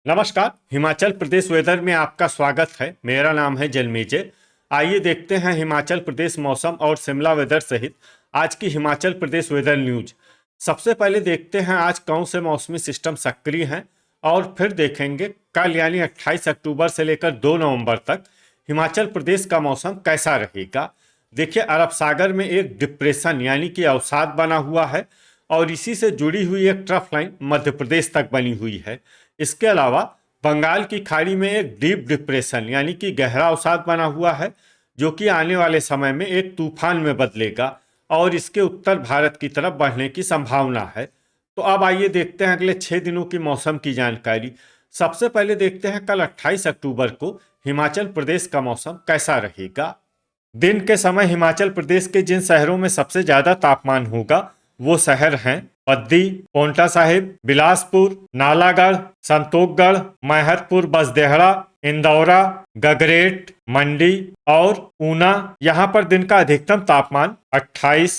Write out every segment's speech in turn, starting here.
नमस्कार। हिमाचल प्रदेश वेदर में आपका स्वागत है। मेरा नाम है जन्मेजय। आइए देखते हैं हिमाचल प्रदेश मौसम और शिमला वेदर सहित आज की हिमाचल प्रदेश वेदर न्यूज। सबसे पहले देखते हैं आज कौन से मौसमी सिस्टम सक्रिय हैं और फिर देखेंगे कल यानी 28 अक्टूबर से लेकर 2 नवंबर तक हिमाचल प्रदेश का मौसम कैसा रहेगा। देखिए, अरब सागर में एक डिप्रेशन यानी कि अवसाद बना हुआ है और इसी से जुड़ी हुई एक ट्रफ लाइन मध्य प्रदेश तक बनी हुई है। इसके अलावा बंगाल की खाड़ी में एक डीप डिप्रेशन यानी कि गहरा अवसाद बना हुआ है जो कि आने वाले समय में एक तूफान में बदलेगा और इसके उत्तर भारत की तरफ बढ़ने की संभावना है। तो अब आइए देखते हैं अगले 6 दिनों की मौसम की जानकारी। सबसे पहले देखते हैं कल 28 अक्टूबर को हिमाचल प्रदेश का मौसम कैसा रहेगा। दिन के समय हिमाचल प्रदेश के जिन शहरों में सबसे ज्यादा तापमान होगा वो शहर हैं बद्दी, पोंटा साहिब, बिलासपुर, नालागढ़, संतोखगढ़, मैहतपुर, बसदेहड़ा, इंदौरा, गगरेट, मंडी और ऊना। यहाँ पर दिन का अधिकतम तापमान 28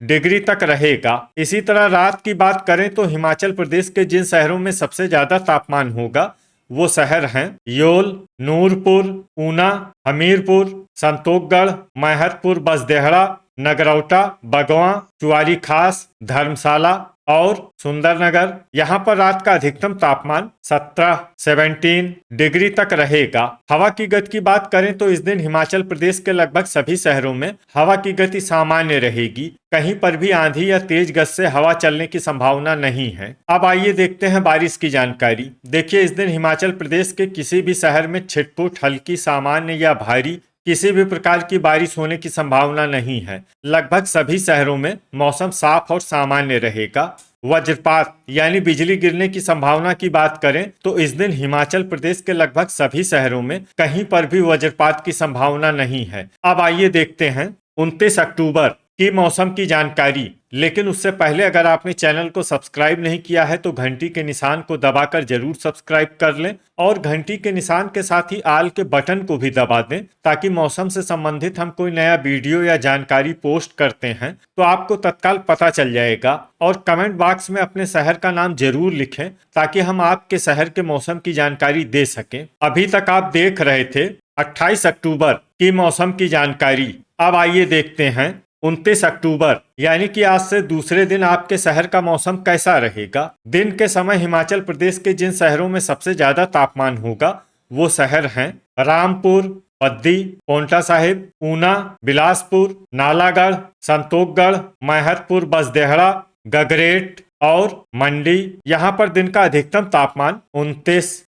डिग्री तक रहेगा। इसी तरह रात की बात करें तो हिमाचल प्रदेश के जिन शहरों में सबसे ज्यादा तापमान होगा वो शहर हैं योल, नूरपुर, ऊना, हमीरपुर, संतोखगढ़, मैहतपुर, बसदेहड़ा, नगरौटा, बगवां, चुआरी खास, धर्मशाला और सुंदरनगर। यहाँ पर रात का अधिकतम तापमान 17 डिग्री तक रहेगा। हवा की गति की बात करें तो इस दिन हिमाचल प्रदेश के लगभग सभी शहरों में हवा की गति सामान्य रहेगी। कहीं पर भी आंधी या तेज गति से हवा चलने की संभावना नहीं है। अब आइए देखते हैं बारिश की जानकारी। देखिए, इस दिन हिमाचल प्रदेश के किसी भी शहर में छिटपुट, हल्की, सामान्य या भारी किसी भी प्रकार की बारिश होने की संभावना नहीं है। लगभग सभी शहरों में मौसम साफ और सामान्य रहेगा। वज्रपात यानी बिजली गिरने की संभावना की बात करें तो इस दिन हिमाचल प्रदेश के लगभग सभी शहरों में कहीं पर भी वज्रपात की संभावना नहीं है। अब आइए देखते हैं 29 अक्टूबर की मौसम की जानकारी। लेकिन उससे पहले अगर आपने चैनल को सब्सक्राइब नहीं किया है तो घंटी के निशान को दबाकर जरूर सब्सक्राइब कर लें और घंटी के निशान के साथ ही आल के बटन को भी दबा दें ताकि मौसम से संबंधित हम कोई नया वीडियो या जानकारी पोस्ट करते हैं तो आपको तत्काल पता चल जाएगा। और कमेंट बॉक्स में अपने शहर का नाम जरूर लिखें ताकि हम आपके शहर के मौसम की जानकारी दे सकें। अभी तक आप देख रहे थे 28 अक्टूबर की मौसम की जानकारी। अब आइए देखते हैं 29 अक्टूबर यानी कि आज से दूसरे दिन आपके शहर का मौसम कैसा रहेगा। दिन के समय हिमाचल प्रदेश के जिन शहरों में सबसे ज्यादा तापमान होगा वो शहर हैं रामपुर, बद्दी, पोंटा साहिब, ऊना, बिलासपुर, नालागढ़, संतोखगढ़, मैहतपुर, बसदेहड़ा, गगरेट और मंडी। यहाँ पर दिन का अधिकतम तापमान 29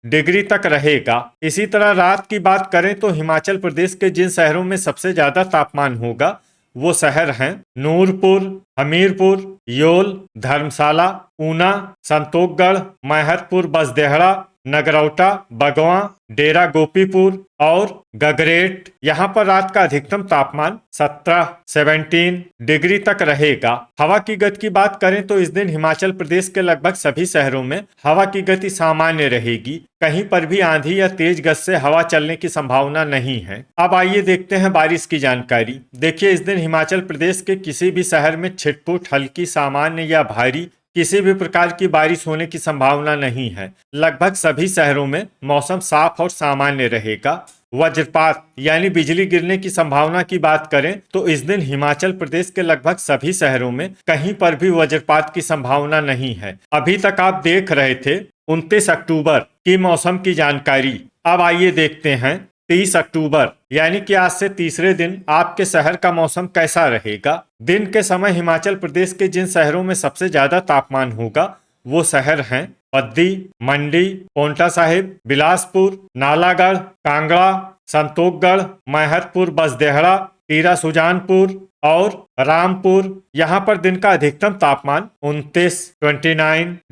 डिग्री तक रहेगा। इसी तरह रात की बात करें तो हिमाचल प्रदेश के जिन शहरों में सबसे ज्यादा तापमान होगा वो शहर हैं नूरपुर, हमीरपुर, योल, धर्मशाला, ऊना, संतोखगढ़, मैहतपुर, बसदेहड़ा, नगरौटा, बगवां, डेरा गोपीपुर और गगरेट। यहाँ पर रात का अधिकतम तापमान 17 डिग्री तक रहेगा। हवा की गति की बात करें तो इस दिन हिमाचल प्रदेश के लगभग सभी शहरों में हवा की गति सामान्य रहेगी। कहीं पर भी आंधी या तेज गति से हवा चलने की संभावना नहीं है। अब आइए देखते हैं बारिश की जानकारी। देखिए, इस दिन हिमाचल प्रदेश के किसी भी शहर में छिटपुट, हल्की, सामान्य या भारी किसी भी प्रकार की बारिश होने की संभावना नहीं है। लगभग सभी शहरों में मौसम साफ और सामान्य रहेगा। वज्रपात यानी बिजली गिरने की संभावना की बात करें तो इस दिन हिमाचल प्रदेश के लगभग सभी शहरों में कहीं पर भी वज्रपात की संभावना नहीं है। अभी तक आप देख रहे थे 29 अक्टूबर की मौसम की जानकारी। अब आइए देखते हैं 30 अक्टूबर यानी कि आज से तीसरे दिन आपके शहर का मौसम कैसा रहेगा। दिन के समय हिमाचल प्रदेश के जिन शहरों में सबसे ज्यादा तापमान होगा वो शहर हैं बद्दी, मंडी, पोंटा साहिब, बिलासपुर, नालागढ़, कांगड़ा, संतोखगढ़, मैहतपुर, बसदेहड़ा, टीरा सुजानपुर और रामपुर। यहाँ पर दिन का अधिकतम तापमान 29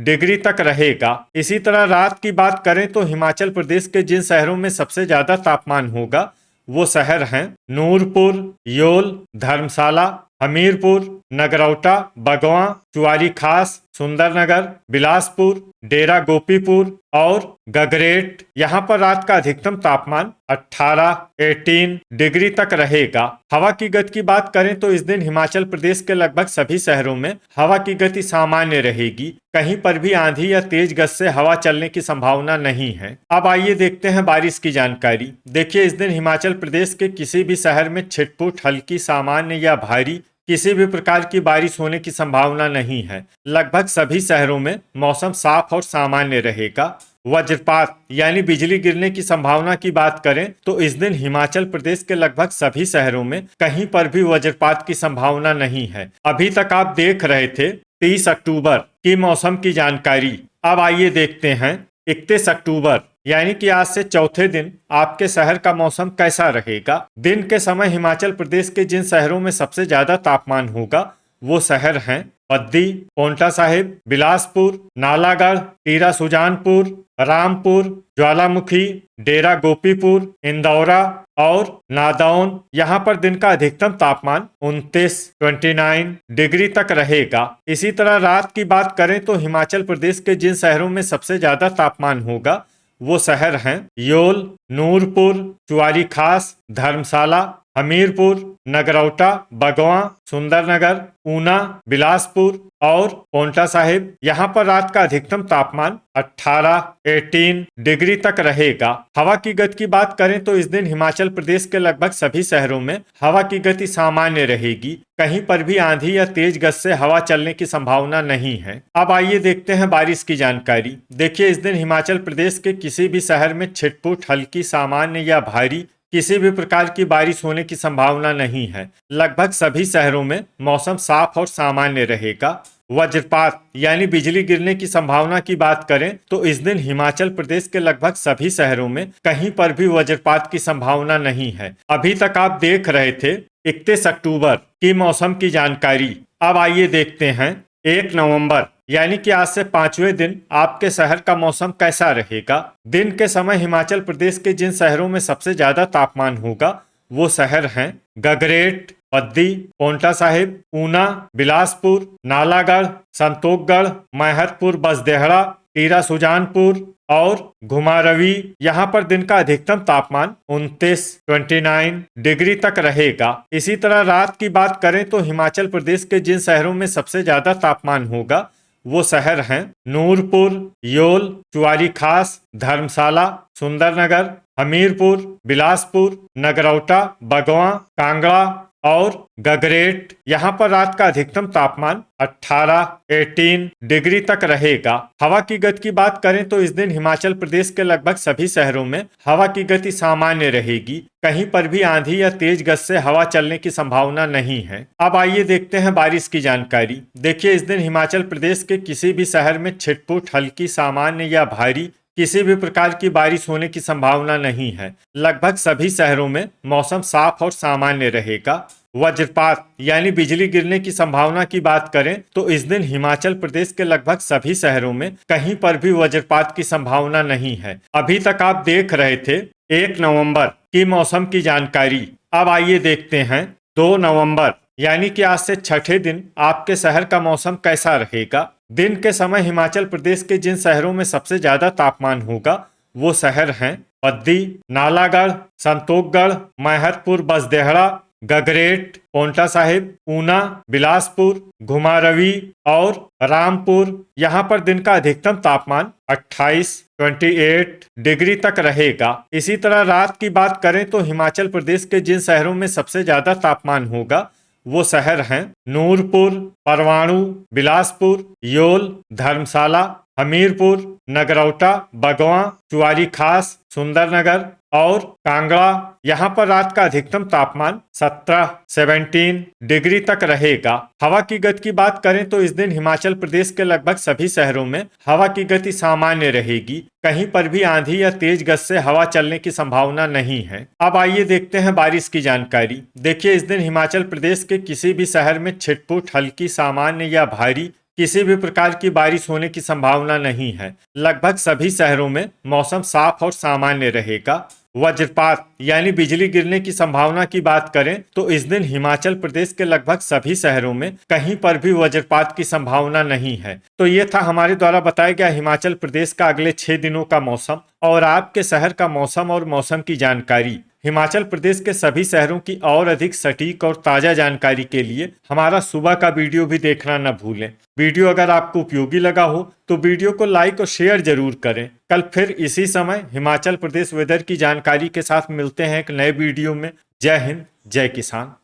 डिग्री तक रहेगा। इसी तरह रात की बात करें तो हिमाचल प्रदेश के जिन शहरों में सबसे ज्यादा तापमान होगा वो शहर हैं नूरपुर, योल, धर्मशाला, हमीरपुर, नगरौटा, बगवां, चुआरी खास, सुंदरनगर, बिलासपुर, डेरा गोपीपुर और गगरेट। यहाँ पर रात का अधिकतम तापमान 18 डिग्री तक रहेगा। हवा की गति की बात करें तो इस दिन हिमाचल प्रदेश के लगभग सभी शहरों में हवा की गति सामान्य रहेगी। कहीं पर भी आंधी या तेज गति से हवा चलने की संभावना नहीं है। अब आइए देखते हैं बारिश की जानकारी। देखिए, इस दिन हिमाचल प्रदेश के किसी भी शहर में छिटपुट, हल्की, सामान्य या भारी किसी भी प्रकार की बारिश होने की संभावना नहीं है। लगभग सभी शहरों में मौसम साफ और सामान्य रहेगा। वज्रपात यानी बिजली गिरने की संभावना की बात करें तो इस दिन हिमाचल प्रदेश के लगभग सभी शहरों में कहीं पर भी वज्रपात की संभावना नहीं है। अभी तक आप देख रहे थे 30 अक्टूबर की मौसम की जानकारी। अब आइए देखते हैं 31 अक्टूबर यानी कि आज से चौथे दिन आपके शहर का मौसम कैसा रहेगा। दिन के समय हिमाचल प्रदेश के जिन शहरों में सबसे ज्यादा तापमान होगा वो शहर हैं बद्दी, पोंटा साहिब, बिलासपुर, नालागढ़, टीरा सुजानपुर, रामपुर, ज्वालामुखी, डेरा गोपीपुर, इंदौरा और नादौन। यहाँ पर दिन का अधिकतम तापमान 29 डिग्री तक रहेगा। इसी तरह रात की बात करें तो हिमाचल प्रदेश के जिन शहरों में सबसे ज्यादा तापमान होगा वो शहर हैं योल, नूरपुर, चुआरी खास, धर्मशाला, हमीरपुर, नगरौटा, बगवां, सुंदरनगर, ऊना, बिलासपुर और पोंटा साहिब। यहाँ पर रात का अधिकतम तापमान 18 डिग्री तक रहेगा। हवा की गति की बात करें तो इस दिन हिमाचल प्रदेश के लगभग सभी शहरों में हवा की गति सामान्य रहेगी। कहीं पर भी आंधी या तेज गति से हवा चलने की संभावना नहीं है। अब आइए देखते हैं बारिश की जानकारी। देखिए, इस दिन हिमाचल प्रदेश के किसी भी शहर में छिटपुट, हल्की, सामान्य या भारी किसी भी प्रकार की बारिश होने की संभावना नहीं है। लगभग सभी शहरों में मौसम साफ और सामान्य रहेगा। वज्रपात यानी बिजली गिरने की संभावना की बात करें तो इस दिन हिमाचल प्रदेश के लगभग सभी शहरों में कहीं पर भी वज्रपात की संभावना नहीं है। अभी तक आप देख रहे थे 31 अक्टूबर की मौसम की जानकारी। अब आइए देखते हैं 1 नवंबर यानी कि आज से 5वें दिन आपके शहर का मौसम कैसा रहेगा। दिन के समय हिमाचल प्रदेश के जिन शहरों में सबसे ज्यादा तापमान होगा वो शहर हैं गगरेट, बद्दी, पोंटा साहिब, ऊना, बिलासपुर, नालागढ़, संतोखगढ़, मैहतपुर, बसदेहड़ा, टीरा सुजानपुर और घुमारवी। यहाँ पर दिन का अधिकतम तापमान 29 डिग्री तक रहेगा। इसी तरह रात की बात करें तो हिमाचल प्रदेश के जिन शहरों में सबसे ज्यादा तापमान होगा वो शहर हैं नूरपुर, योल, चुआरी खास, धर्मशाला, सुंदरनगर, हमीरपुर, बिलासपुर, नगरौटा, बगवां, कांगड़ा और गगरेट। यहाँ पर रात का अधिकतम तापमान 18 डिग्री तक रहेगा। हवा की गति की बात करें तो इस दिन हिमाचल प्रदेश के लगभग सभी शहरों में हवा की गति सामान्य रहेगी। कहीं पर भी आंधी या तेज गति से हवा चलने की संभावना नहीं है। अब आइए देखते हैं बारिश की जानकारी। देखिए, इस दिन हिमाचल प्रदेश के किसी भी शहर में छिटपुट, हल्की, सामान्य या भारी किसी भी प्रकार की बारिश होने की संभावना नहीं है। लगभग सभी शहरों में मौसम साफ और सामान्य रहेगा। वज्रपात यानी बिजली गिरने की संभावना की बात करें तो इस दिन हिमाचल प्रदेश के लगभग सभी शहरों में कहीं पर भी वज्रपात की संभावना नहीं है। अभी तक आप देख रहे थे 1 नवंबर की मौसम की जानकारी। अब आइए देखते हैं 2 नवंबर यानी कि आज से छठे दिन आपके शहर का मौसम कैसा रहेगा। दिन के समय हिमाचल प्रदेश के जिन शहरों में सबसे ज्यादा तापमान होगा वो शहर हैं बद्दी, नालागढ़, संतोखगढ़, मैहतपुर, बसदेहड़ा, गगरेट, पोंटा साहिब, ऊना, बिलासपुर, घुमारवी और रामपुर। यहाँ पर दिन का अधिकतम तापमान 28 डिग्री तक रहेगा। इसी तरह रात की बात करें तो हिमाचल प्रदेश के जिन शहरों में सबसे ज्यादा तापमान होगा वो शहर हैं नूरपुर, परवाणु, बिलासपुर, योल, धर्मशाला, हमीरपुर, नगरौटा, बगवां, चुआरी खास, सुंदरनगर और कांगड़ा। यहाँ पर रात का अधिकतम तापमान 17 डिग्री तक रहेगा। हवा की गति की बात करें तो इस दिन हिमाचल प्रदेश के लगभग सभी शहरों में हवा की गति सामान्य रहेगी। कहीं पर भी आंधी या तेज गति से हवा चलने की संभावना नहीं है। अब आइए देखते हैं बारिश की जानकारी। देखिए, इस दिन हिमाचल प्रदेश के किसी भी शहर में छिटपुट, हल्की, सामान्य या भारी किसी भी प्रकार की बारिश होने की संभावना नहीं है। लगभग सभी शहरों में मौसम साफ और सामान्य रहेगा। वज्रपात यानी बिजली गिरने की संभावना की बात करें तो इस दिन हिमाचल प्रदेश के लगभग सभी शहरों में कहीं पर भी वज्रपात की संभावना नहीं है। तो ये था हमारे द्वारा बताया गया हिमाचल प्रदेश का अगले 6 दिनों का मौसम और आपके शहर का मौसम और मौसम की जानकारी। हिमाचल प्रदेश के सभी शहरों की और अधिक सटीक और ताजा जानकारी के लिए हमारा सुबह का वीडियो भी देखना न भूलें। वीडियो अगर आपको उपयोगी लगा हो तो वीडियो को लाइक और शेयर जरूर करें। कल फिर इसी समय हिमाचल प्रदेश वेदर की जानकारी के साथ मिलते हैं एक नए वीडियो में। जय हिंद, जय किसान।